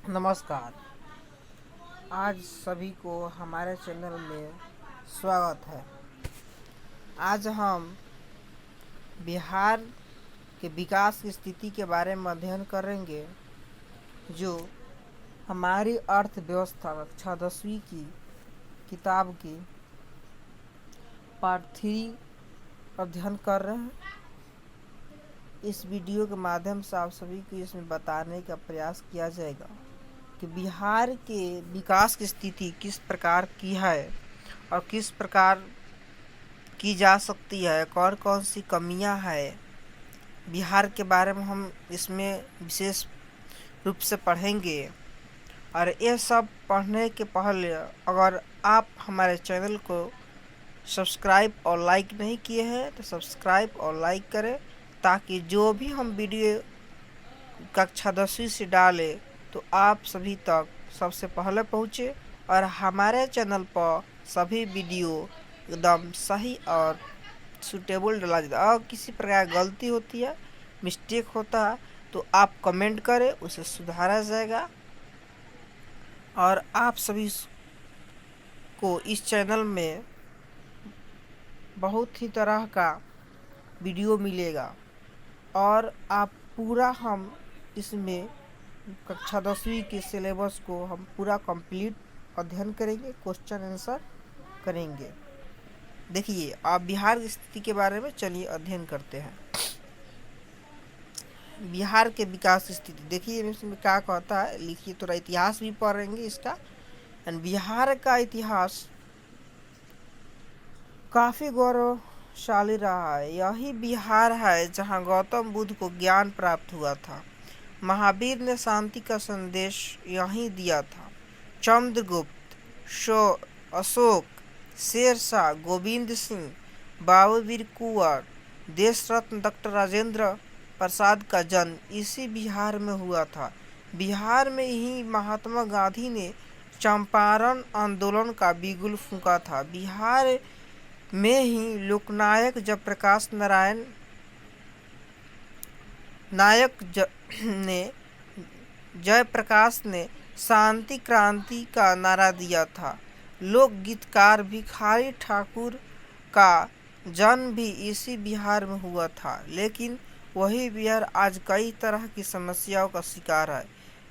नमस्कार। आज सभी को हमारे चैनल में स्वागत है। आज हम बिहार के विकास की स्थिति के बारे में अध्ययन करेंगे, जो हमारी अर्थव्यवस्था कक्षा 10वीं की किताब की पार्ट 3 अध्ययन कर रहे हैं। इस वीडियो के माध्यम से आप सभी को इसमें बताने का प्रयास किया जाएगा कि बिहार के विकास की स्थिति किस प्रकार की है और किस प्रकार की जा सकती है, कौन कौन सी कमियां हैं बिहार के बारे में हम इसमें विशेष रूप से पढ़ेंगे। और ये सब पढ़ने के पहले अगर आप हमारे चैनल को सब्सक्राइब और लाइक नहीं किए हैं तो सब्सक्राइब और लाइक करें, ताकि जो भी हम वीडियो कक्षा 10वीं से डालें तो आप सभी तक सबसे पहले पहुँचे और हमारे चैनल पर सभी वीडियो एकदम सही और सूटेबल डाला जाता है। और किसी प्रकार गलती होती है, मिस्टेक होता है तो आप कमेंट करें, उसे सुधारा जाएगा। और आप सभी को इस चैनल में बहुत ही तरह का वीडियो मिलेगा और आप पूरा हम इसमें कक्षा 10वीं के सिलेबस को हम पूरा कंप्लीट अध्ययन करेंगे, क्वेश्चन आंसर करेंगे। देखिए, आप बिहार की स्थिति के बारे में चलिए अध्ययन करते हैं। बिहार के विकास की स्थिति देखिए इसमें क्या कहता है, लिखिए। थोड़ा इतिहास भी पढ़ेंगे इसका। एंड बिहार का इतिहास काफ़ी गौरवशाली रहा है। यही बिहार है जहां गौतम बुद्ध को ज्ञान प्राप्त हुआ था। महावीर ने शांति का संदेश यहीं दिया था। चंद्रगुप्त, अशोक, शेरशाह, गोविंद सिंह, बाबू वीर कुंवर, देश रत्न डॉक्टर राजेंद्र प्रसाद का जन्म इसी बिहार में हुआ था। बिहार में ही महात्मा गांधी ने चंपारण आंदोलन का बिगुल फूंका था। बिहार में ही लोकनायक जयप्रकाश ने शांति क्रांति का नारा दिया था। लोक गीतकार भिखारी ठाकुर का जन्म भी इसी बिहार में हुआ था। लेकिन वही बिहार आज कई तरह की समस्याओं का शिकार है।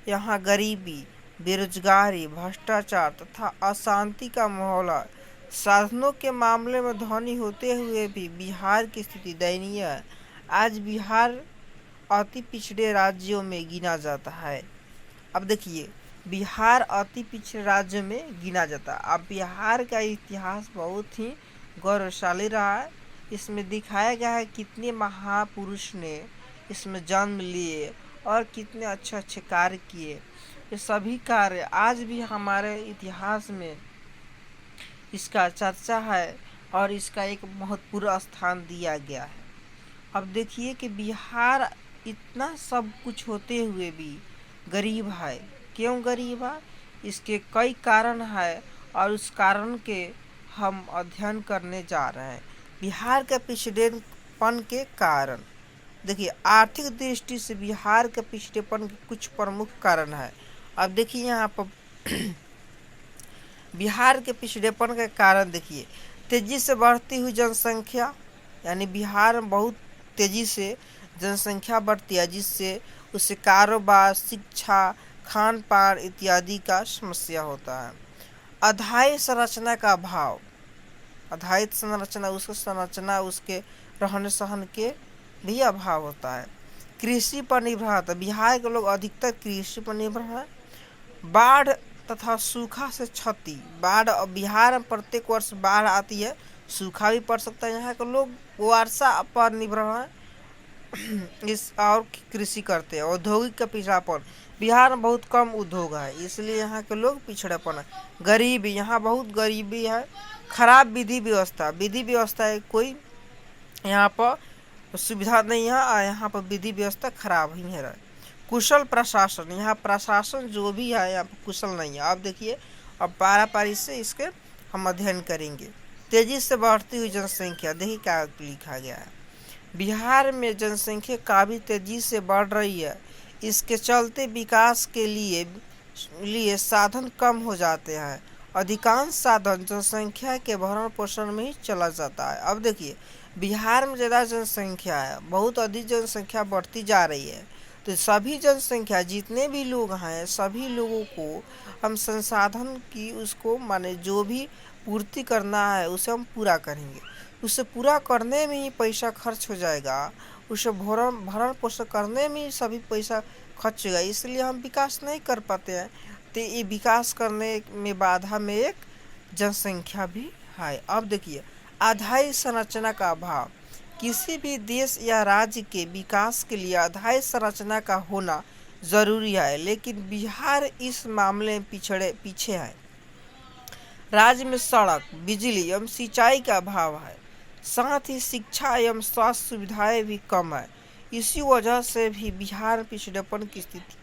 यहाँ गरीबी, बेरोजगारी, भ्रष्टाचार तथा अशांति का माहौल है। साधनों के मामले में धनी होते हुए भी बिहार की स्थिति दयनीय है। आज बिहार अति पिछड़े राज्यों में गिना जाता है। अब देखिए, बिहार अति पिछड़े राज्य में गिना जाता है। अब बिहार का इतिहास बहुत ही गौरवशाली रहा है। इसमें दिखाया गया है कितने महापुरुष ने इसमें जन्म लिए और कितने अच्छे अच्छे कार्य किए। ये सभी कार्य आज भी हमारे इतिहास में इसका चर्चा है और इसका एक महत्वपूर्ण स्थान दिया गया है। अब देखिए कि बिहार इतना सब कुछ होते हुए भी गरीब है। क्यों गरीब है? इसके कई कारण है और उस कारण के हम अध्ययन करने जा रहे हैं। बिहार के पिछड़ेपन के कारण देखिए, आर्थिक दृष्टि से बिहार के पिछड़ेपन के कुछ प्रमुख कारण है। अब देखिए यहाँ पर बिहार के पिछड़ेपन के कारण देखिए, तेजी से बढ़ती हुई जनसंख्या, यानी बिहार में बहुत तेजी से जनसंख्या बढ़ती है, जिससे उसे कारोबार, शिक्षा, खान पान इत्यादि का समस्या होता है। अधाई संरचना का अभाव, अधाई संरचना उसके रहन सहन के भी अभाव होता है। कृषि पर निर्भर, बिहार के लोग अधिकतर कृषि पर निर्भर है। बाढ़ तथा सूखा से क्षति, बाढ़ बिहार में प्रत्येक वर्ष बाढ़ आती है, सूखा भी पड़ सकता है। यहाँ के लोग वर्षा पर निर्भर है इस और कृषि करते हैं। औद्योगिक का पिछड़ापन, बिहार में बहुत कम उद्योग है, इसलिए यहाँ के लोग पिछड़ापन है। गरीबी, यहाँ बहुत गरीबी है। खराब विधि व्यवस्था कोई यहाँ पर सुविधा नहीं है और यहाँ पर विधि व्यवस्था खराब ही है। कुशल प्रशासन, यहाँ प्रशासन जो भी है यहाँ पर कुशल नहीं है। आप देखिए, अब पारी से इसके हम अध्ययन करेंगे। तेजी से बढ़ती हुई जनसंख्या, देखिए क्या लिखा गया है। बिहार में जनसंख्या काफ़ी तेजी से बढ़ रही है। इसके चलते विकास के लिए लिए साधन कम हो जाते हैं। अधिकांश साधन जनसंख्या के भरण पोषण में ही चला जाता है। अब देखिए, बिहार में ज़्यादा जनसंख्या है, बहुत अधिक जनसंख्या बढ़ती जा रही है। तो सभी जनसंख्या जितने भी लोग हैं, सभी लोगों को हम संसाधन की उसको माने जो भी पूर्ति करना है उसे हम पूरा करेंगे। उसे पूरा करने में ही पैसा खर्च हो जाएगा, उसे भरण भरण पोषण करने में ही सभी पैसा खर्च होगा, इसलिए हम विकास नहीं कर पाते हैं। तो ये विकास करने में बाधा में एक जनसंख्या भी है। अब देखिए, आधारिक संरचना का अभाव। किसी भी देश या राज्य के विकास के लिए आधारिक संरचना का होना जरूरी है, लेकिन बिहार इस मामले में पीछे है। राज्य में सड़क, बिजली एवं सिंचाई का अभाव है, साथ ही शिक्षा एवं स्वास्थ्य सुविधाएं भी कम है। इसी वजह से भी बिहार में पिछड़ेपन की स्थिति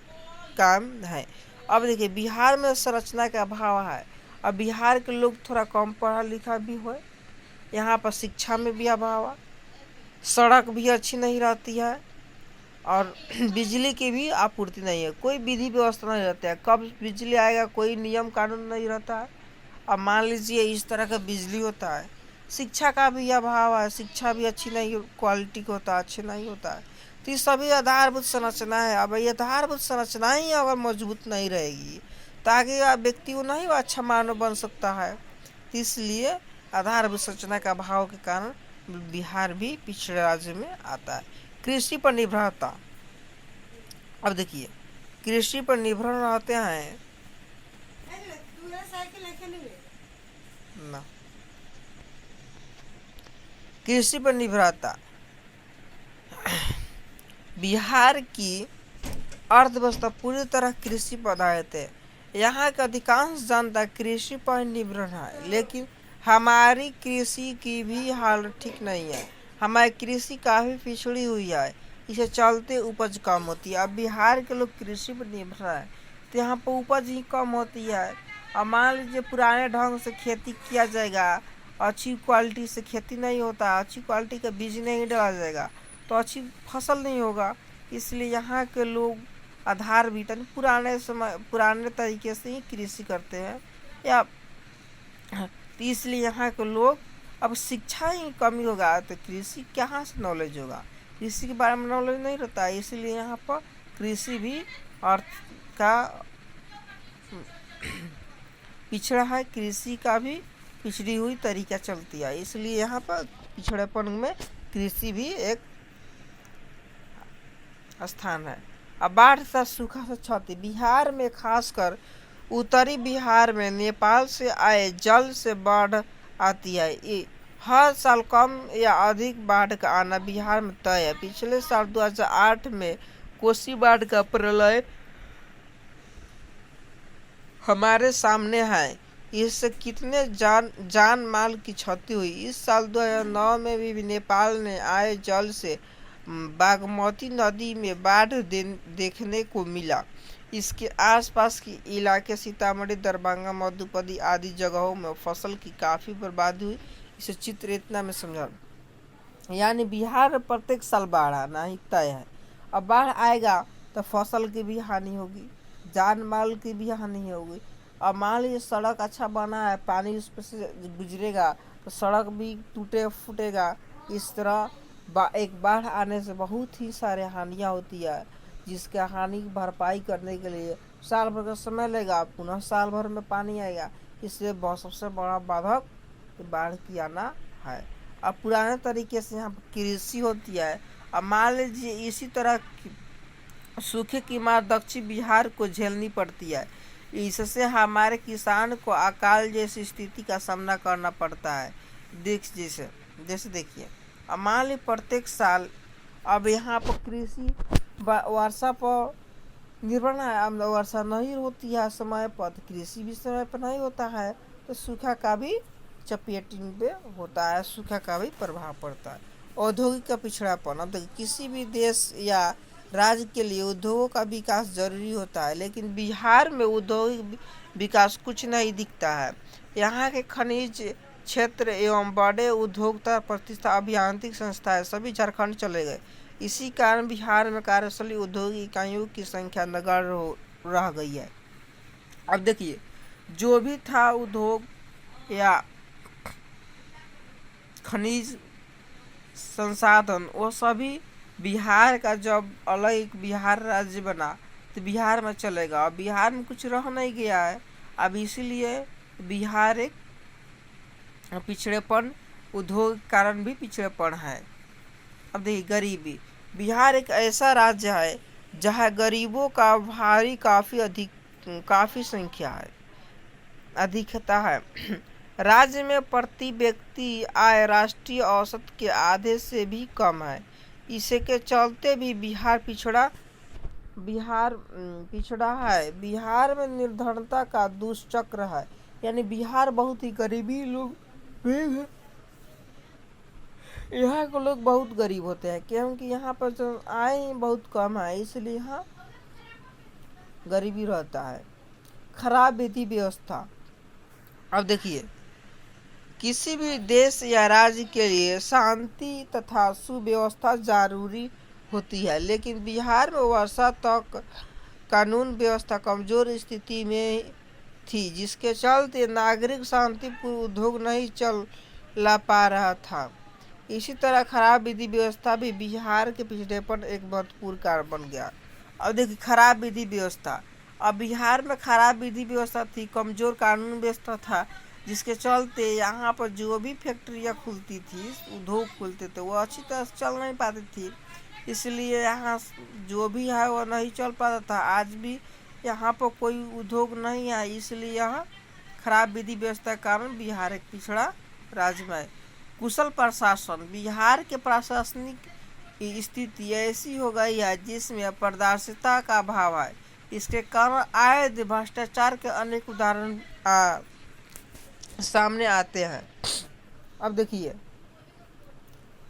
कायम है। अब देखिए, बिहार में संरचना का अभाव है। अब बिहार के लोग थोड़ा कम पढ़ा लिखा भी हो, यहाँ पर शिक्षा में भी अभाव है, सड़क भी अच्छी नहीं रहती है और बिजली की भी आपूर्ति नहीं है, कोई विधि व्यवस्था नहीं रहता है, कब बिजली आएगा कोई नियम कानून नहीं रहता है। अब मान लीजिए इस तरह का बिजली होता है। शिक्षा का भी अभाव है, शिक्षा भी अच्छी नहीं क्वालिटी का होता है, अच्छी नहीं होता है। तो ये सभी आधारभूत संरचना है। अब ये आधारभूत संरचना ही अगर मजबूत नहीं रहेगी ताकि व्यक्ति को नहीं अच्छा मानव बन सकता है। तो इसलिए आधारभूत संरचना का अभाव के कारण बिहार भी पिछड़े राज्य में आता है। कृषि पर निर्भरता। अब देखिए, कृषि पर निर्भर रहते हैं ना, कृषि पर निर्भरता। बिहार की अर्थव्यवस्था पूरी तरह कृषि पर आधारित है। यहाँ के अधिकांश जनता कृषि पर निर्भर है, लेकिन हमारी कृषि की भी हालत ठीक नहीं है। हमारी कृषि काफ़ी पिछड़ी हुई है, इसे चलते उपज कम होती है। अब बिहार के लोग कृषि पर निर्भर है तो यहाँ पर उपज ही कम होती है। अब मान लीजिए पुराने ढंग से खेती किया जाएगा, अच्छी क्वालिटी से खेती नहीं होता, अच्छी क्वालिटी का बीज नहीं डाला जाएगा तो अच्छी फसल नहीं होगा। इसलिए यहाँ के लोग आधार बीटन पुराने तरीके से ही कृषि करते हैं। या तो इसलिए यहाँ के लोग, अब शिक्षा ही कमी होगा तो कृषि कहाँ से नॉलेज होगा, कृषि के बारे में नॉलेज नहीं रहता है। इसलिए यहाँ पर कृषि भी अर्थ का पिछड़ा है, कृषि का भी पिछड़ी हुई तरीका चलती है, इसलिए यहाँ पर पिछड़ेपन में कृषि भी एक स्थान है। अब बाढ़ तथा सूखा से क्षति। बिहार में खासकर उत्तरी बिहार में नेपाल से आए जल से बाढ़ आती है। ये हर साल कम या अधिक बाढ़ का आना बिहार में तय है। पिछले साल 2008 में कोसी बाढ़ का प्रलय हमारे सामने है, इससे कितने जान माल की क्षति हुई। इस साल 2009 में भी नेपाल ने आए जल से बागमती नदी में बाढ़ देखने को मिला। इसके आसपास के इलाके सीतामढ़ी, दरभंगा, मधुबनी आदि जगहों में फसल की काफ़ी बर्बादी हुई। इसे चित्र इतना में समझा, यानी बिहार में प्रत्येक साल बाढ़ आना ही तय है। अब बाढ़ आएगा तो फसल की भी हानि होगी, जान माल की भी हानि होगी। अब मान लीजिए सड़क अच्छा बना है, पानी उस पर से गुजरेगा तो सड़क भी टूटे फूटेगा। इस तरह एक बाढ़ आने से बहुत ही सारे हानियाँ होती है, जिसका हानि की भरपाई करने के लिए साल भर का समय लगेगा, पुनः साल भर में पानी आएगा। इसलिए बहुत सबसे बड़ा बाधक बाढ़ की आना है। अब पुराने तरीके से यहाँ पर कृषि होती है। अब मान लीजिए इसी तरह सूखे की मार दक्षिण बिहार को झेलनी पड़ती है। इससे हमारे किसान को अकाल जैसी स्थिति का सामना करना पड़ता है। जैसे देखिए, अब मान ली प्रत्येक साल अब यहाँ पर कृषि वर्षा पर निर्भर है। अब वर्षा नहीं होती है समय पर तो कृषि भी समय पर नहीं होता है, तो सूखा का भी चपेटिंग पे होता है, सूखा का भी प्रभाव पड़ता है। औद्योगिक का पिछड़ापन। अब देखिए, किसी भी देश या राज्य के लिए उद्योगों का विकास जरूरी होता है, लेकिन बिहार में औद्योगिक विकास कुछ नहीं दिखता है। यहाँ के खनिज क्षेत्र एवं बड़े उद्योग तथा प्रतिष्ठित अभियांत्रिक संस्थाएं सभी झारखंड चले गए। इसी कारण बिहार में कार्यशील औद्योगिक इकाइयों की संख्या नगण्य रह गई है। अब देखिए, जो भी था उद्योग या खनिज संसाधन, वो सभी बिहार का जब अलग एक बिहार राज्य बना तो बिहार में चलेगा। और बिहार में कुछ रह नहीं गया है अब, इसीलिए बिहार एक पिछड़ेपन, उद्योग के कारण भी पिछड़ेपन है। अब देखिए, गरीबी, बिहार एक ऐसा राज्य है जहाँ गरीबों का भारी काफ़ी संख्या है, अधिकता है। राज्य में प्रति व्यक्ति आय राष्ट्रीय औसत के आधे से भी कम है। इसे के चलते भी बिहार पिछड़ा है। बिहार में निर्धनता का दुष्चक्र है, यानी बिहार बहुत ही गरीबी लोग, यहाँ के लोग बहुत गरीब होते हैं क्योंकि यहाँ पर जो आय बहुत कम है, इसलिए यहाँ गरीबी रहता है। खराब विधि व्यवस्था, अब देखिए, किसी भी देश या राज्य के लिए शांति तथा सुव्यवस्था जरूरी होती है, लेकिन बिहार में वर्षों तक कानून व्यवस्था कमजोर स्थिति में थी, जिसके चलते नागरिक शांतिपूर्ण उद्योग नहीं चला पा रहा था। इसी तरह खराब विधि व्यवस्था भी बिहार के पिछड़ेपन एक महत्वपूर्ण कारण बन गया। अब देखिए, खराब विधि व्यवस्था, अब बिहार में खराब विधि व्यवस्था थी, कमजोर कानून व्यवस्था था, जिसके चलते यहाँ पर जो भी फैक्ट्रियाँ खुलती थी, उद्योग खुलते थे, वो अच्छी तरह से चल नहीं पाती थी, इसलिए यहाँ जो भी है वो नहीं चल पाता था। आज भी यहाँ पर कोई उद्योग नहीं है, इसलिए यहाँ खराब विधि व्यवस्था के कारण बिहार एक पिछड़ा राज्य में है। कुशल प्रशासन, बिहार के प्रशासनिक स्थिति ऐसी हो गई है जिसमें पारदर्शिता का अभाव है। इसके कारण आए दिन भ्रष्टाचार के अनेक उदाहरण सामने आते हैं। अब देखिए,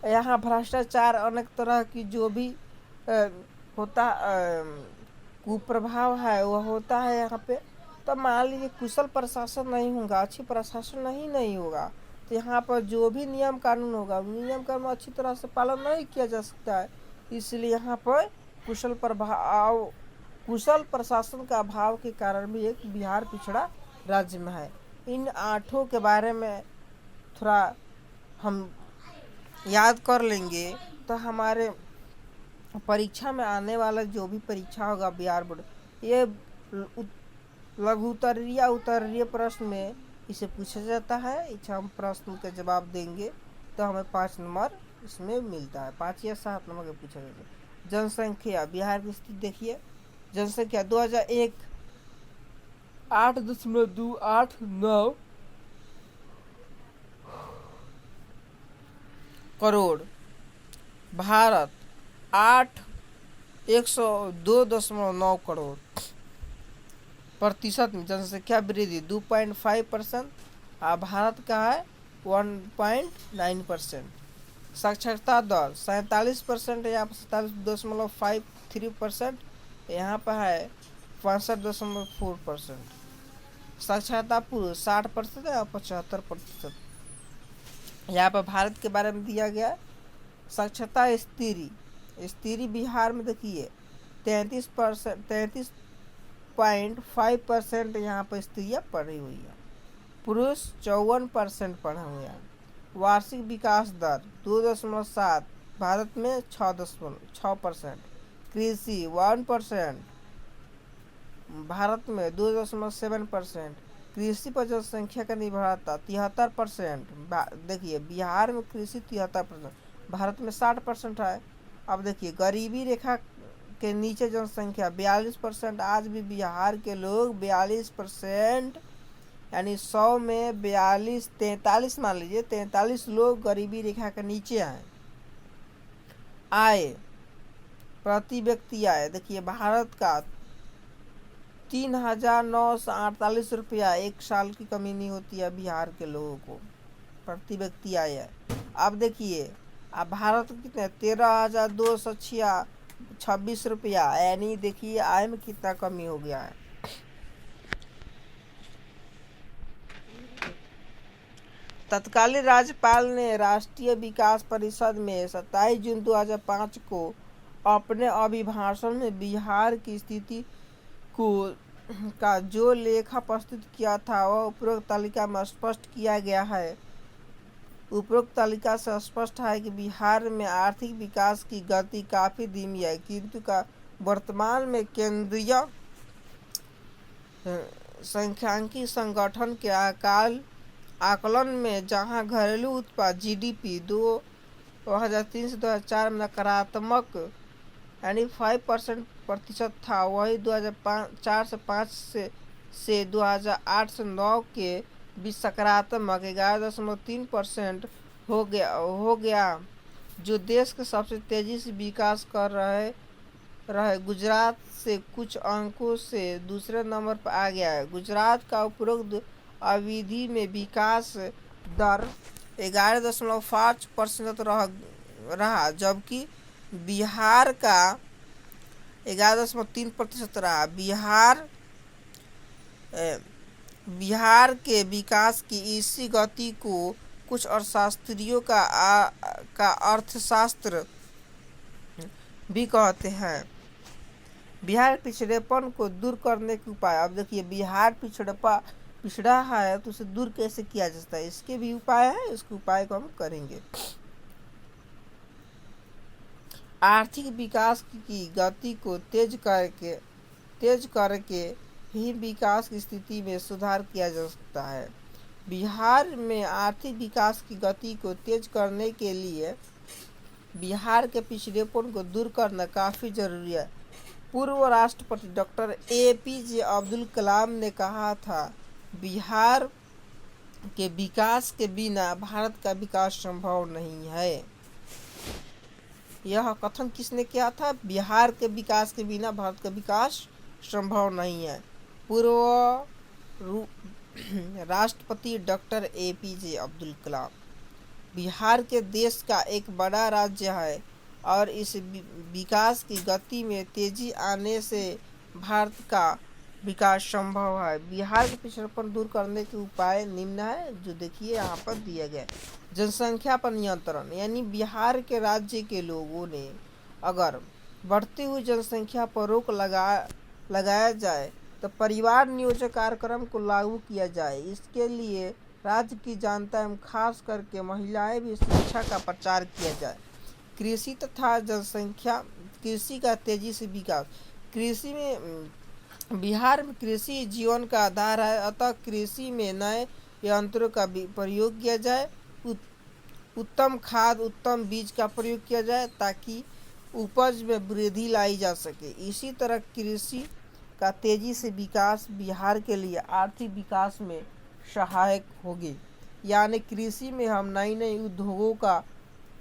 यहाँ भ्रष्टाचार अनेक तरह की जो भी होता कुप्रभाव है वो होता है यहाँ पे। तो मान लीजिए कुशल प्रशासन नहीं होगा, अच्छी प्रशासन नहीं होगा, तो यहाँ पर जो भी नियम कानून होगा, नियम कानून अच्छी तरह से पालन नहीं किया जा सकता है। इसलिए यहाँ पर कुशल प्रशासन का अभाव के कारण भी एक बिहार पिछड़ा राज्य में है। इन 8 के बारे में थोड़ा हम याद कर लेंगे तो हमारे परीक्षा में आने वाला जो भी परीक्षा होगा बिहार बोर्ड, ये लघुत्तरीय उत्तरीय प्रश्न में इसे पूछा जाता है। इसे हम प्रश्न के जवाब देंगे तो हमें 5 नंबर इसमें मिलता है, 5 या 7 नंबर के पूछा जाता है। जनसंख्या, बिहार की स्थिति देखिए, जनसंख्या 2001 8.289 करोड़, भारत 102.9 करोड़। प्रतिशत में जनसंख्या वृद्धि 2.5%, और भारत का है 1.9%। साक्षरता दर 47%, यहाँ पर 47.53%, यहाँ पर है 65.4%। साक्षरता पुरुष 60% या 75%। यहाँ पर भारत के बारे में दिया गया। साक्षरता स्त्री बिहार में देखिए 33.5% यहाँ पर स्त्रियाँ पढ़ी हुई है, पुरुष 54% पढ़े हुए हैं। वार्षिक विकास दर 2.7, भारत में 6%। कृषि 1%, भारत में 2.7%। कृषि पर जनसंख्या का निर्भरता 73%। देखिए, बिहार में कृषि 73%, भारत में 60% है। अब देखिए, गरीबी रेखा के नीचे जनसंख्या 42%। आज भी बिहार के लोग 42%, यानी 100 में 43 मान लीजिए, 43 लोग गरीबी रेखा के नीचे हैं। आय, प्रति व्यक्ति आय, देखिए भारत का 3,948 रुपया एक साल की कमी नहीं होती है बिहार के लोगों को, प्रति व्यक्ति आय है। अब देखिए, अब भारत कितने 13,226 रुपया, यानी देखिए आय में कितना कमी हो गया है। तत्कालीन राज्यपाल ने राष्ट्रीय विकास परिषद में 27 जून 2005 को अपने अभिभाषण में बिहार की स्थिति को का जो लेखा प्रस्तुत किया था वह उपरोक्त तालिका में स्पष्ट किया गया है। उपरोक्त तालिका से स्पष्ट है कि बिहार में आर्थिक विकास की गति काफ़ी धीमी है, किंतु का वर्तमान में केंद्रीय सांख्यिकी संगठन के आकलन में जहां घरेलू उत्पाद GDP 2003 से 2004 में नकारात्मक यानी 5% था, वही 2004 से 5 से 2008 से 9 के बीच सकारात्मक 11.3% हो गया, जो देश के सबसे तेजी से विकास कर रहे गुजरात से कुछ अंकों से दूसरे नंबर पर आ गया है। गुजरात का उपरोक्त अवधि में विकास दर 11.5% रहा, जबकि बिहार का 11.3% रहा। बिहार के विकास की इसी गति को कुछ अर्थशास्त्रियों का अर्थशास्त्र भी कहते हैं। बिहार पिछड़ेपन को दूर करने के उपाय। अब देखिए, बिहार पिछड़ा है तो उसे दूर कैसे किया जा सकता है, इसके भी उपाय है। इसके उपाय को हम करेंगे। आर्थिक विकास की गति को तेज करके ही विकास की स्थिति में सुधार किया जा सकता है। बिहार में आर्थिक विकास की गति को तेज करने के लिए बिहार के पिछड़ेपन को दूर करना काफ़ी जरूरी है। पूर्व राष्ट्रपति डॉक्टर APJ अब्दुल कलाम ने कहा था, बिहार के विकास के बिना भारत का विकास संभव नहीं है। यह कथन किसने किया था? बिहार के विकास के बिना भारत का विकास संभव नहीं है। पूर्व राष्ट्रपति डॉक्टर APJ अब्दुल कलाम। बिहार के देश का एक बड़ा राज्य है और इस विकास की गति में तेजी आने से भारत का विकास संभव है। बिहार के पिछड़ेपन दूर करने के उपाय निम्न है, जो देखिए यहाँ पर दिया गया। जनसंख्या पर नियंत्रण, यानी बिहार के राज्य के लोगों ने अगर बढ़ती हुई जनसंख्या पर रोक लगाया जाए तो परिवार नियोजन कार्यक्रम को लागू किया जाए। इसके लिए राज्य की जनता एवं खास करके महिलाएं भी शिक्षा का प्रचार किया जाए। कृषि तथा जनसंख्या, कृषि का तेजी से विकास। कृषि में बिहार में कृषि जीवन का आधार है, अतः कृषि में नए यंत्रों का प्रयोग किया जाए। उत्तम खाद, उत्तम बीज का प्रयोग किया जाए ताकि उपज में वृद्धि लाई जा सके। इसी तरह कृषि का तेजी से विकास बिहार के लिए आर्थिक विकास में सहायक होगी। यानी कृषि में हम नई उद्योगों का,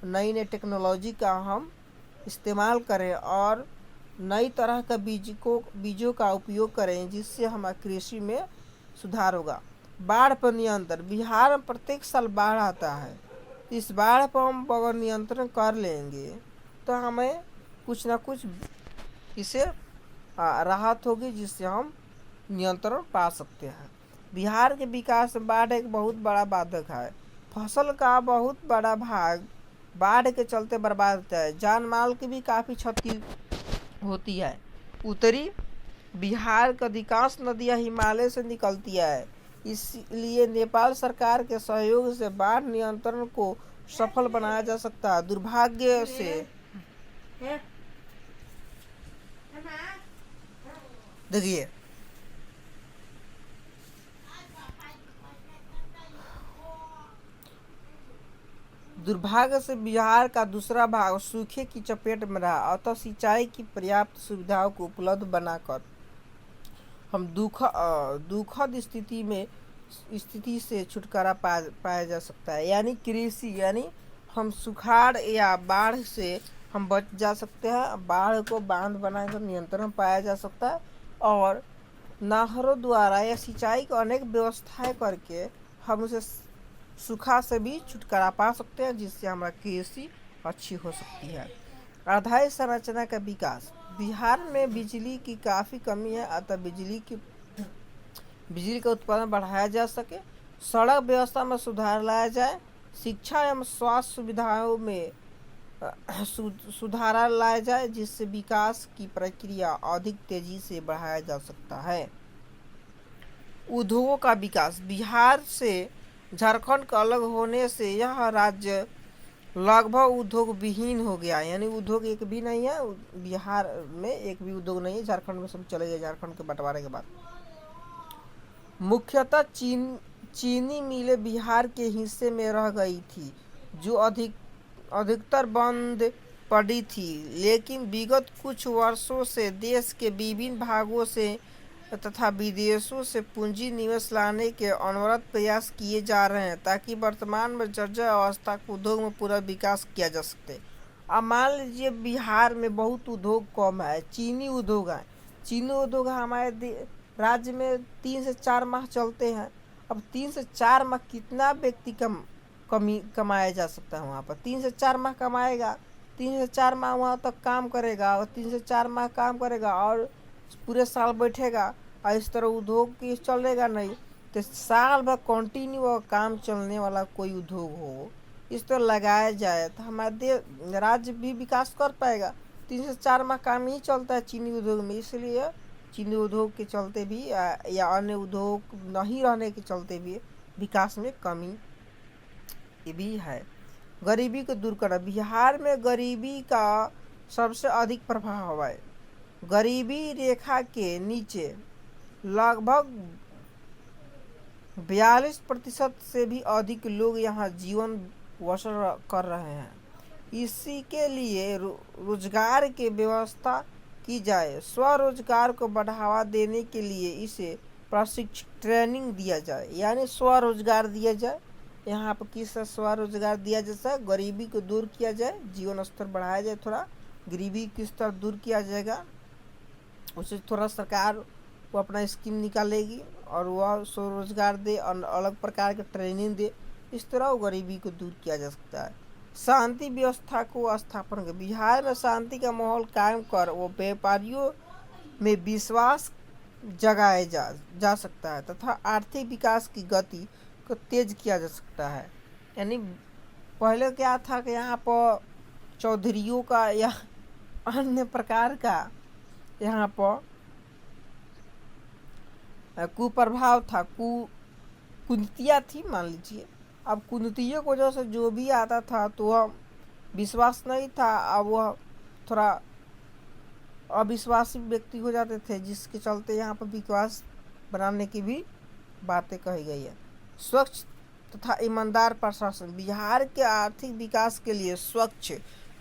नई टेक्नोलॉजी का हम इस्तेमाल करें और नई तरह का बीजों का उपयोग करें, जिससे हमारे कृषि में सुधार होगा। बाढ़ पर नियंत्रण। बिहार में प्रत्येक साल बाढ़ आता है। इस बाढ़ पर हम अगर नियंत्रण कर लेंगे तो हमें कुछ ना कुछ इसे राहत होगी, जिससे हम नियंत्रण पा सकते हैं। बिहार के विकास में बाढ़ एक बहुत बड़ा बाधक है। फसल का बहुत बड़ा भाग बाढ़ के चलते बर्बाद होता है। जान माल की भी काफ़ी क्षति होती है। उत्तरी बिहार की अधिकांश नदियाँ हिमालय से निकलती है, इसलिए नेपाल सरकार के सहयोग से बाढ़ नियंत्रण को सफल बनाया जा सकता है। दुर्भाग्य से देखिए, दुर्भाग्य से बिहार का दूसरा भाग सूखे की चपेट में रहा, अतः सिंचाई की पर्याप्त सुविधाओं को उपलब्ध बनाकर हम दुखद स्थिति से छुटकारा पाया जा सकता है। यानी कृषि, यानी हम सुखाड़ या बाढ़ से हम बच जा सकते हैं। बाढ़ को बांध बनाकर नियंत्रण पाया जा सकता है और नहरों द्वारा या सिंचाई को अनेक व्यवस्थाएं करके हम उसे सूखा से भी छुटकारा पा सकते हैं, जिससे हमारी कृषि अच्छी हो सकती है। आधारिक संरचना का विकास। बिहार में बिजली की काफ़ी कमी है, अतः बिजली का उत्पादन बढ़ाया जा सके। सड़क व्यवस्था में सुधार लाया जाए। शिक्षा एवं स्वास्थ्य सुविधाओं में सुधार लाया जाए, जिससे विकास की प्रक्रिया अधिक तेजी से बढ़ाया जा सकता है। उद्योगों का विकास। बिहार से झारखंड का अलग होने से यह राज्य लगभग उद्योग विहीन हो गया, यानी उद्योग एक भी नहीं है बिहार में, एक भी उद्योग नहीं है। झारखंड में सब चले गए झारखंड के बंटवारे के बाद। मुख्यतः चीनी मिलें बिहार के हिस्से में रह गई थी, जो अधिकतर बंद पड़ी थी। लेकिन विगत कुछ वर्षों से देश के विभिन्न भागों से तथा विदेशों से पूंजी निवेश लाने के अनवरत प्रयास किए जा रहे हैं, ताकि वर्तमान में जर्जर अवस्था के उद्योग में पूरा विकास किया जा सके। अब मान लीजिए बिहार में बहुत उद्योग कम है, चीनी उद्योग है। चीनी उद्योग हमारे राज्य में 3 से 4 माह चलते हैं। अब 3 से 4 माह कितना व्यक्ति कमाया जा सकता है वहाँ पर? 3 से 4 माह कमाएगा, 3 से 4 माह वहाँ तक काम करेगा, और 3 से 4 माह काम करेगा और पूरे साल बैठेगा, और इस तरह उद्योग की चलेगा नहीं। तो साल भर कंटिन्यू काम चलने वाला कोई उद्योग हो, इस तरह लगाया जाए तो हमारे राज्य भी विकास कर पाएगा। 3 से 4 माह काम ही चलता है चीनी उद्योग में, इसलिए चीनी उद्योग के चलते भी या अन्य उद्योग नहीं रहने के चलते भी विकास में कमी भी है। गरीबी को दूर करना। बिहार में गरीबी का सबसे अधिक प्रभाव है। गरीबी रेखा के नीचे लगभग 42% से भी अधिक लोग यहाँ जीवन बसर कर रहे हैं। इसी के लिए रोजगार की व्यवस्था की जाए। स्वरोजगार को बढ़ावा देने के लिए इसे प्रशिक्षण ट्रेनिंग दिया जाए, यानी स्वरोजगार दिया जाए। यहाँ पर किस स्वरोजगार दिया जैसा गरीबी को दूर किया जाए, जीवन स्तर बढ़ाया जाए, थोड़ा गरीबी की स्तर दूर किया जाएगा। उसे थोड़ा सरकार वो अपना स्कीम निकालेगी और वह स्वरोजगार दे और अलग प्रकार के ट्रेनिंग दे, इस तरह वो गरीबी को दूर किया जा सकता है। शांति व्यवस्था को स्थापन कर। बिहार में शांति का माहौल कायम कर वो व्यापारियों में विश्वास जगाया जा सकता है तथा आर्थिक विकास की गति को तेज किया जा सकता है। यानी पहले क्या था कि यहाँ पर चौधरियों का या अन्य प्रकार का यहाँ पर कुप्रभाव था, कुनीतियाँ थी मान लीजिए। अब कुनीतियों की वजह से जो भी आता था तो वह विश्वास नहीं था, अब वह थोड़ा अविश्वासी व्यक्ति हो जाते थे, जिसके चलते यहाँ पर विश्वास बनाने की भी बातें कही गई है। स्वच्छ तथा ईमानदार प्रशासन। बिहार के आर्थिक विकास के लिए स्वच्छ,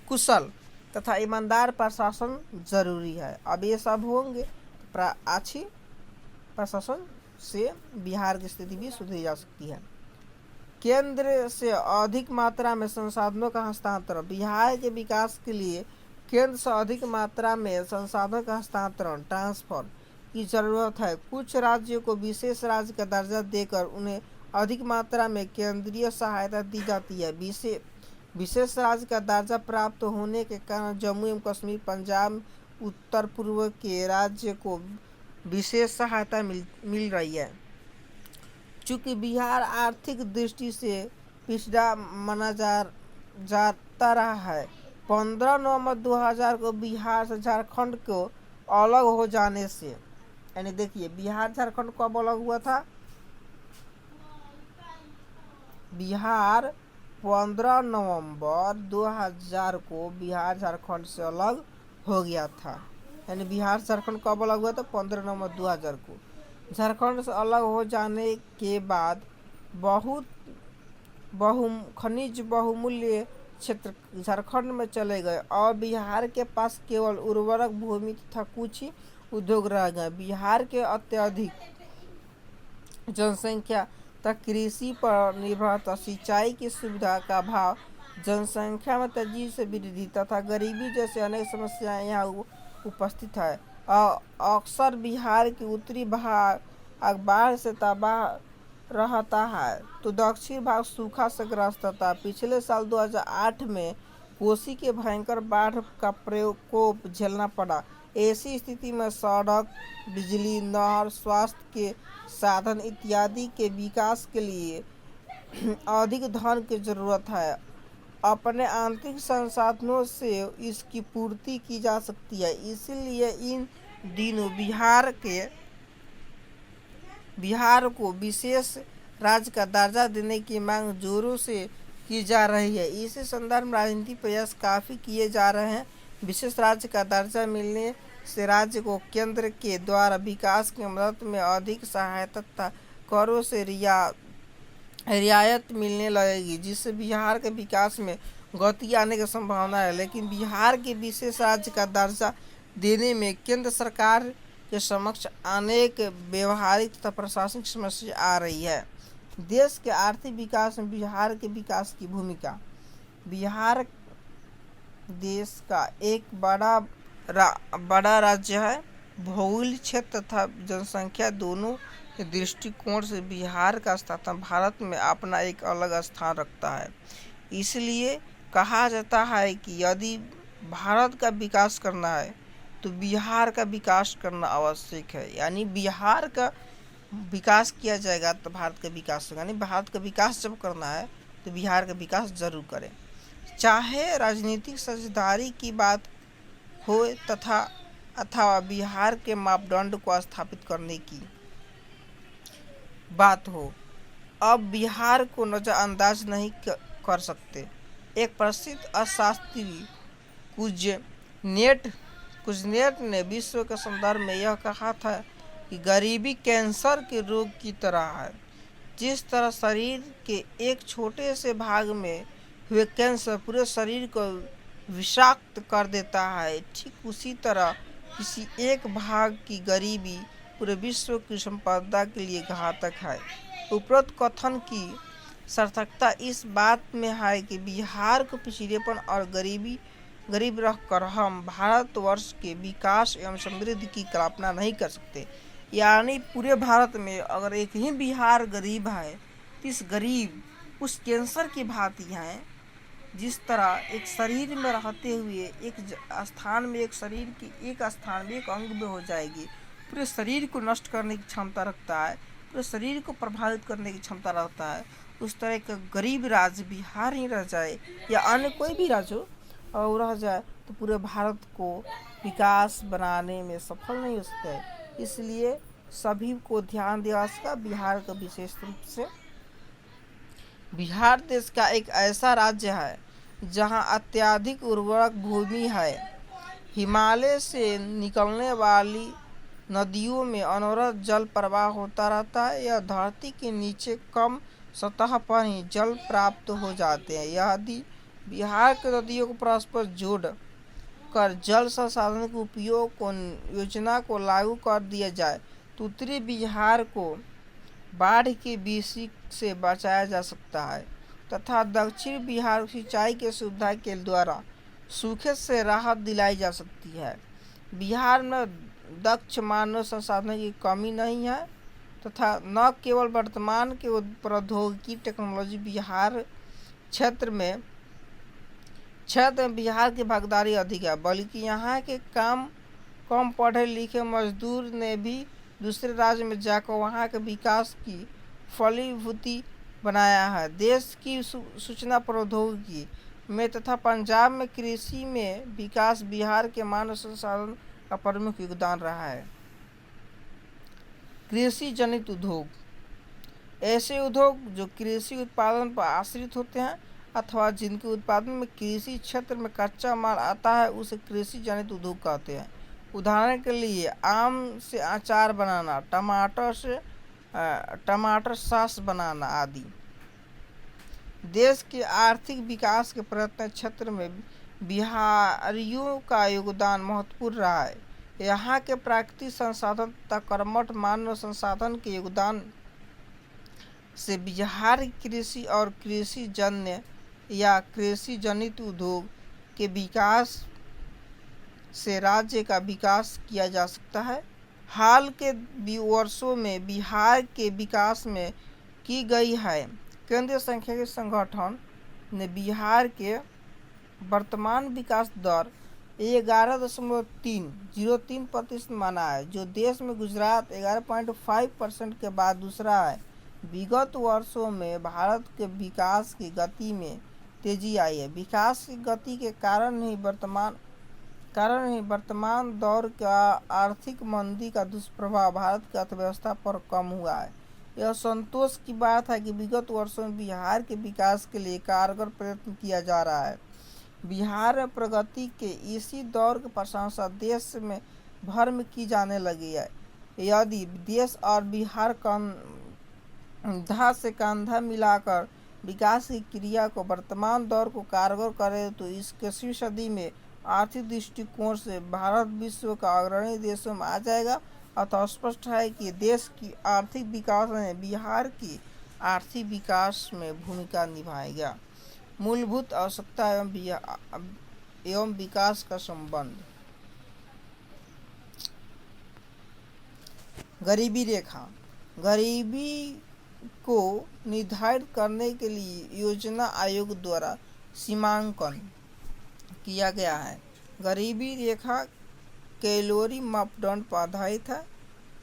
कुशल तथा ईमानदार प्रशासन जरूरी है। अब ये सब होंगे तो अच्छी प्रशासन से बिहार की स्थिति भी सुधरी जा सकती है। केंद्र से अधिक मात्रा में संसाधनों का हस्तांतरण। बिहार के विकास के लिए केंद्र से अधिक मात्रा में संसाधनों का हस्तांतरण, ट्रांसफर की जरूरत है। कुछ राज्यों को विशेष राज्य का दर्जा देकर उन्हें अधिक मात्रा में केंद्रीय सहायता दी जाती है। विशेष राज्य का दर्जा प्राप्त होने के कारण जम्मू एवं कश्मीर, पंजाब, उत्तर पूर्व के राज्य को विशेष सहायता मिल रही है। चूँकि बिहार आर्थिक दृष्टि से पिछड़ा माना जाता रहा है, 15 नवंबर 2000 को बिहार से झारखंड को अलग हो जाने से, यानी देखिए बिहार झारखंड कब अलग हुआ था? बिहार 15 नवंबर 2000 को बिहार झारखंड से अलग हो गया था। यानी बिहार झारखंड कब अलग हुआ था? 15 नवंबर 2000 को। झारखंड से अलग हो जाने के बाद खनिज बहुमूल्य क्षेत्र झारखंड में चले गए और बिहार के पास केवल उर्वरक भूमि तथा कुछ ही उद्योग रह गए। बिहार के अत्यधिक जनसंख्या तथा कृषि पर निर्भरता, सिंचाई की सुविधा का अभाव, जनसंख्या में तेजी से वृद्धि तथा गरीबी जैसे अनेक समस्याएं यहाँ उपस्थित है। अक्सर बिहार की उत्तरी भाग बाढ़ से तबाह रहता है तो दक्षिण भाग सूखा से ग्रस्त था। पिछले साल 2008 में कोसी के भयंकर बाढ़ का प्रकोप झेलना पड़ा। ऐसी स्थिति में सड़क, बिजली, नहर, स्वास्थ्य के साधन इत्यादि के विकास के लिए अधिक धन की जरूरत है। अपने आंतरिक संसाधनों से इसकी पूर्ति की जा सकती है। इसलिए इन दिनों बिहार के बिहार को विशेष राज्य का दर्जा देने की मांग जोरों से की जा रही है। इसी संदर्भ में राजनीतिक प्रयास काफ़ी किए जा रहे हैं। विशेष राज्य का दर्जा मिलने से राज्य को केंद्र के द्वारा विकास की मदद में अधिक सहायता तथा करों से रियायत मिलने लगेगी, जिससे बिहार के विकास में गति आने की संभावना है। लेकिन बिहार के विशेष राज्य का दर्जा देने में केंद्र सरकार के समक्ष अनेक व्यवहारिक तथा प्रशासनिक समस्या आ रही है। देश के आर्थिक विकास में बिहार के विकास की भूमिका। बिहार देश का एक बड़ा राज्य है। भौगोलिक क्षेत्र तथा जनसंख्या दोनों के दृष्टिकोण से बिहार का स्थान भारत में अपना एक अलग स्थान रखता है। इसलिए कहा जाता है कि यदि भारत का विकास करना है तो बिहार का विकास करना आवश्यक है। यानी बिहार का विकास किया जाएगा तो भारत का विकास होगा। यानी भारत का विकास जब करना है तो बिहार का विकास जरूर करें। चाहे राजनीतिक साझेदारी की बात हो अथवा बिहार के मापदंड को स्थापित करने की बात हो, अब बिहार को नजरअंदाज नहीं कर सकते। एक प्रसिद्ध अर्थशास्त्री कुजनेट ने विश्व के संदर्भ में यह कहा था कि गरीबी कैंसर के रोग की तरह है। जिस तरह शरीर के एक छोटे से भाग में हुए कैंसर पूरे शरीर को विषाक्त कर देता है, ठीक उसी तरह किसी एक भाग की गरीबी पूरे विश्व की संपदा के लिए घातक है। उपरोक्त कथन की सार्थकता इस बात में है कि बिहार को पिछड़ेपन और गरीब रखकर हम भारतवर्ष के विकास एवं समृद्धि की कल्पना नहीं कर सकते। यानी पूरे भारत में अगर एक ही बिहार गरीब है तो इस गरीब उस कैंसर की भांति है। जिस तरह एक शरीर में रहते हुए एक स्थान में एक शरीर की एक स्थान में एक अंग में हो जाएगी, पूरे शरीर को नष्ट करने की क्षमता रखता है, पूरे शरीर को प्रभावित करने की क्षमता रखता है। उस तरह का गरीब राज्य बिहार ही रह जाए या अन्य कोई भी राज्य हो और रह जाए तो पूरे भारत को विकास बनाने में सफल नहीं हो सकता है। इसलिए सभी को ध्यान दिया इसका। बिहार का विशेष रूप से बिहार देश का एक ऐसा राज्य है जहां अत्यधिक उर्वरक भूमि है। हिमालय से निकलने वाली नदियों में अनवरत जल प्रवाह होता रहता है। यह धरती के नीचे कम सतह पर ही जल प्राप्त हो जाते हैं। यदि बिहार की नदियों को परस्पर जोड़ कर जल संसाधन के उपयोग को योजना को लागू कर दिया जाए तो उत्तरी बिहार को बाढ़ की भीषण से बचाया जा सकता है तथा दक्षिण बिहार सिंचाई की सुविधा के द्वारा सूखे से राहत दिलाई जा सकती है। बिहार में दक्ष मानव संसाधन की कमी नहीं है तथा न केवल वर्तमान के प्रौद्योगिकी टेक्नोलॉजी क्षेत्र में बिहार की भागीदारी अधिक है, बल्कि यहाँ के कम पढ़े लिखे मजदूर ने भी दूसरे राज्य में जाकर वहाँ के विकास की फलीभूति बनाया है। देश की सूचना प्रौद्योगिकी में तथा पंजाब में कृषि में विकास बिहार के मानव संसाधन का प्रमुख योगदान रहा है। कृषि जनित उद्योग, ऐसे उद्योग जो कृषि उत्पादन पर आश्रित होते हैं अथवा जिनके उत्पादन में कृषि क्षेत्र में कच्चा माल आता है उसे कृषि जनित उद्योग कहते हैं। उदाहरण के लिए आम से अचार बनाना, टमाटर से टमाटर सॉस बनाना आदि। देश के आर्थिक विकास के प्रयत्न क्षेत्र में बिहारियों का योगदान महत्वपूर्ण रहा है। यहाँ के प्राकृतिक संसाधन तथा कर्मठ मानव संसाधन के योगदान से बिहार की कृषि और कृषि जन्य या कृषि जनित उद्योग के विकास से राज्य का विकास किया जा सकता है। हाल के वर्षों में बिहार के विकास में की गई है। केंद्रीय सांख्यिकी संगठन ने बिहार के वर्तमान विकास दर 11.303% माना है, जो देश में गुजरात 11.5% के बाद दूसरा है। विगत वर्षों में भारत के विकास की गति में तेजी आई है। विकास की गति के कारण ही कारण ही वर्तमान दौर का आर्थिक मंदी का दुष्प्रभाव भारत की अर्थव्यवस्था पर कम हुआ है। यह संतोष की बात है कि विगत वर्षों में बिहार के विकास के लिए कारगर प्रयत्न किया जा रहा है। बिहार में प्रगति के इसी दौर की प्रशंसा देश में भर में की जाने लगी है। यदि देश और बिहार कंधा से कंधा मिलाकर विकास की क्रिया को वर्तमान दौर को कारगर करे तो इस 21वीं सदी में आर्थिक दृष्टिकोण से भारत विश्व का अग्रणी देशों में आ जाएगा। अतः स्पष्ट है कि देश की आर्थिक विकास में बिहार की आर्थिक विकास में भूमिका निभाएगा। मूलभूत आवश्यकता एवं विकास का संबंध। गरीबी रेखा। गरीबी को निर्धारित करने के लिए योजना आयोग द्वारा सीमांकन किया गया है। गरीबी रेखा कैलोरी मापदंड पर आधारित है।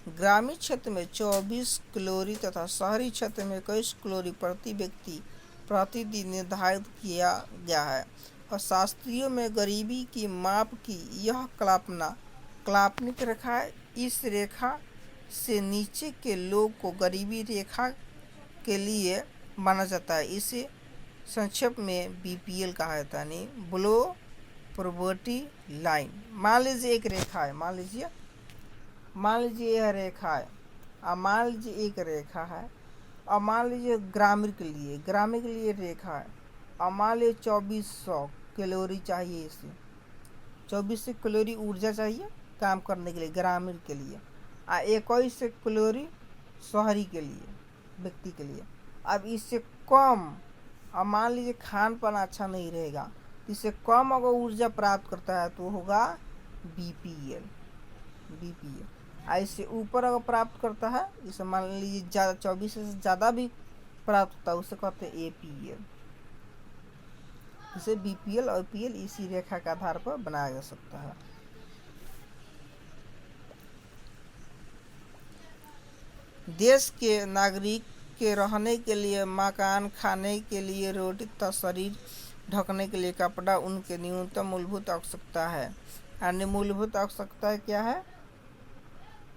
ग्रामीण क्षेत्र में 24 कैलोरी तथा शहरी क्षेत्र में 21 कैलोरी प्रति व्यक्ति प्रतिदिन निर्धारित किया गया है और शास्त्रियों में गरीबी की माप की यह काल्पनिक रेखा है। इस रेखा से नीचे के लोग को गरीबी रेखा के लिए माना जाता है। इसे संक्षेप में बीपीएल कहा जाता है, यानी बिलो पॉवर्टी लाइन। मान लीजिए एक रेखा है, मान लीजिए यह रेखा है और मान लीजिए एक रेखा है और मान लीजिए ग्रामीण के लिए रेखा है और मान लीजिए 2400 कैलोरी चाहिए। इसे 2400 कैलोरी ऊर्जा चाहिए काम करने के लिए ग्रामीण के लिए और 21 कैलोरी शहरी के लिए व्यक्ति के लिए। अब इससे कम और मान लीजिए खान पान अच्छा नहीं रहेगा, इससे कम अगर ऊर्जा प्राप्त करता है तो होगा बीपीएल। इससे ऊपर अगर प्राप्त करता है, जैसे मान लीजिए ज़्यादा 24 से ज़्यादा भी प्राप्त होता है, उसे कहते हैं एपीएल। इसे बीपीएल और पीएल इसी रेखा के आधार पर बनाया जा सकता है। देश के नागरिक के रहने के लिए मकान, खाने के लिए रोटी तथा शरीर ढकने के लिए कपड़ा उनके न्यूनतम मूलभूत आवश्यकता है। अन्य मूलभूत आवश्यकता क्या है?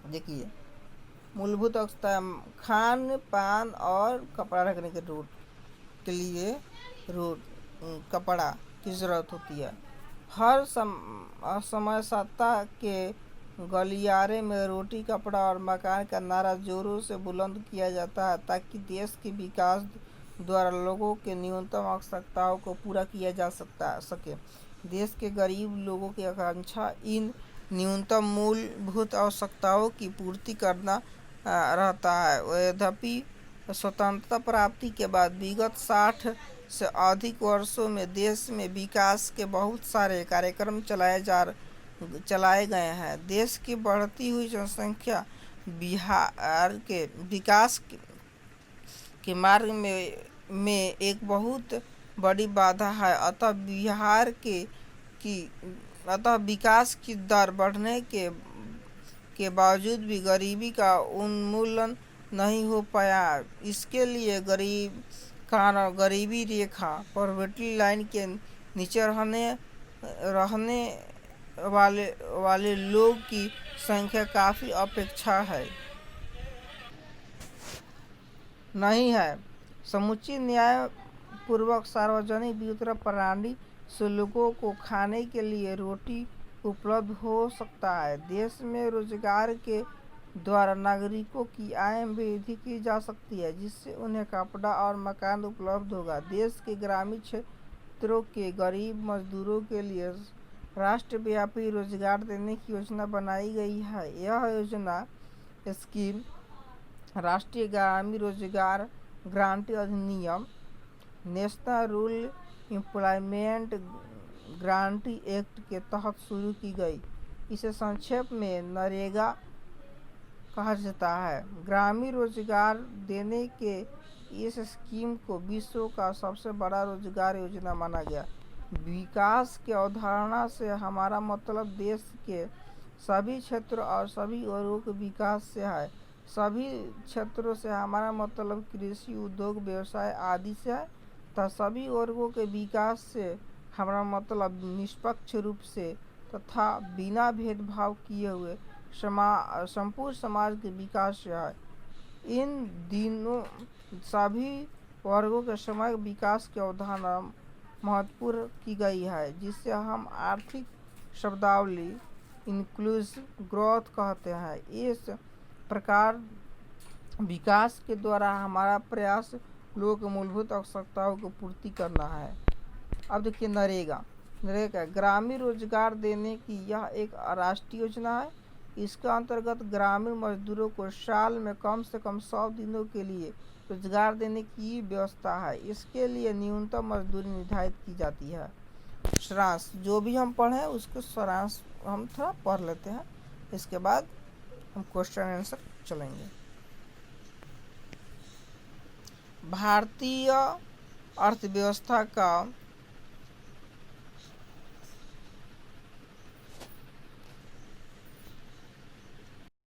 देखिए, मूलभूत आवश्यकता खान पान और कपड़ा रखने के लिए कपड़ा की जरूरत होती है। हर समय सत्ता के गलियारे में रोटी, कपड़ा और मकान का नारा जोरों से बुलंद किया जाता है ताकि देश के विकास द्वारा लोगों के न्यूनतम आवश्यकताओं को पूरा किया जा सके। देश के गरीब लोगों की आकांक्षा इन न्यूनतम मूलभूत आवश्यकताओं की पूर्ति करना रहता है। यद्यपि स्वतंत्रता प्राप्ति के बाद विगत 60 से अधिक वर्षों में देश में विकास के बहुत सारे कार्यक्रम चलाए गए हैं। देश की बढ़ती हुई जनसंख्या बिहार के विकास के मार्ग में एक बहुत बड़ी बाधा है। अतः विकास की दर बढ़ने के बावजूद भी गरीबी का उन्मूलन नहीं हो पाया। इसके लिए गरीबी रेखा पॉवर्टी लाइन के नीचे रहने वाले लोग की संख्या काफ़ी अपेक्षा है नहीं है। समुचित न्यायपूर्वक सार्वजनिक वितरण प्रणाली से लोगों को खाने के लिए रोटी उपलब्ध हो सकता है। देश में रोजगार के द्वारा नागरिकों की आय में वृद्धि की जा सकती है, जिससे उन्हें कपड़ा और मकान उपलब्ध होगा। देश के ग्रामीण क्षेत्रों के गरीब मजदूरों के लिए राष्ट्रव्यापी रोजगार देने की योजना बनाई गई है। यह योजना स्कीम राष्ट्रीय ग्रामीण रोजगार गारंटी अधिनियम national rural employment guarantee act के तहत शुरू की गई। इसे संक्षेप में नरेगा कहा जाता है। ग्रामीण रोजगार देने के इस स्कीम को विश्व का सबसे बड़ा रोजगार योजना माना गया। विकास की अवधारणा से हमारा मतलब देश के सभी क्षेत्रों और सभी वर्गों के विकास से है। सभी क्षेत्रों से हमारा मतलब कृषि, उद्योग, व्यवसाय आदि से है तथा सभी वर्गों के विकास से हमारा मतलब निष्पक्ष रूप से तथा बिना भेदभाव किए हुए संपूर्ण समाज के विकास से है। इन दिनों सभी वर्गों के समय विकास की अवधारणा महत्वपूर्ण की गई है, जिसे हम आर्थिक शब्दावली इंक्लूसिव ग्रोथ कहते हैं। इस प्रकार विकास के द्वारा हमारा प्रयास लोगों की मूलभूत आवश्यकताओं को पूर्ति करना है। अब देखिए नरेगा ग्रामीण रोजगार देने की यह एक राष्ट्रीय योजना है। इसके अंतर्गत ग्रामीण मजदूरों को साल में कम से कम 100 दिनों के लिए रोजगार देने की व्यवस्था है। इसके लिए न्यूनतम मजदूरी निर्धारित की जाती है। सारांश जो भी हम पढ़े उसको सारांश हम थोड़ा पढ़ लेते हैं, इसके बाद हम क्वेश्चन आंसर चलेंगे। भारतीय अर्थव्यवस्था का